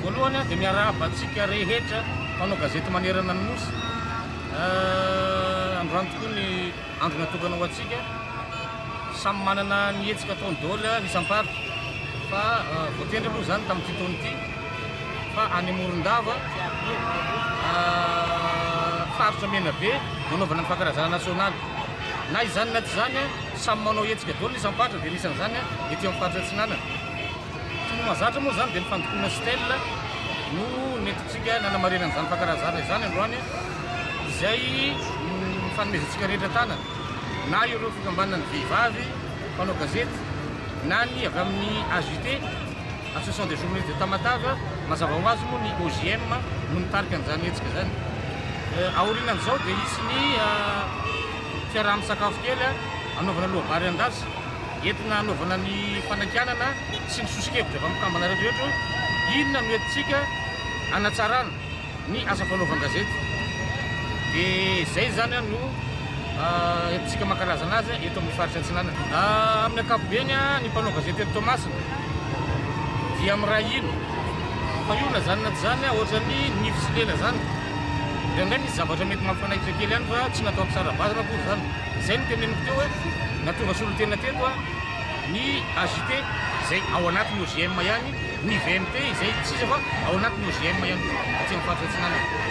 voalohany dia miarahaba antsika rehetra mpanao gazety manerana ny nosy. Androany tokoa ny andro natokana ho antsika, samy manana ny hetsika ataony daholo ny isam-paritra, fa voatendry aloha zany tamin'ity taona ity fa any Morondava faritra Menabe nanaovana ny fankalazana nasionaly. Na izany na tsy zany samy manao hetsika daholo ny isam-paritra dia nisan'izany ety amin'ny faritra Atsinanana. Tsy mahazatra moa zany dia ny fandokoana stèle no nentintsika nanamarena an'izany fankalazana izany androany, izay fanomezantsika rehetra tanana, na ireo fikambanana ny vehivavy mpanao gazety, na ny avy amin'ny AJT, Association des journalistes de Tamatave, mazava ho azy moa ny OJM no nitarika an'izany hetsika zany. Aorinan'izao dia hisy ny fiaraha-misakafo kely anaovana loham-bary an-dasy, entina anaovana ny fanakianana sy ny sosikevitra avy amin'ny kambana rehetrarehetra hoe inona no entintsika hanatsarana ny asa fanaovan-gazety. Dia izay zany no entintsika mankalaza anazy eto amin'ny faritra Atsinanana. Amin'ny ankapobeny ny mpanao gazety eto Toamasina dia amin'ny raha ino fa io na zany na tsy zany ohatra ny nify sy lela zany, dia indray misy zavatra mety mampifanaikitra kely ihany fa tsy natao am-pisara-bazana akory zany. Izay no teneniko teo hoe natonga solon-tena teto ny AJT izay ao anatin'ny OJM ihany, ny VMT izay tsisa fa ao anatin'ny OJM ihany aty amin'ny faritra Atsinanana.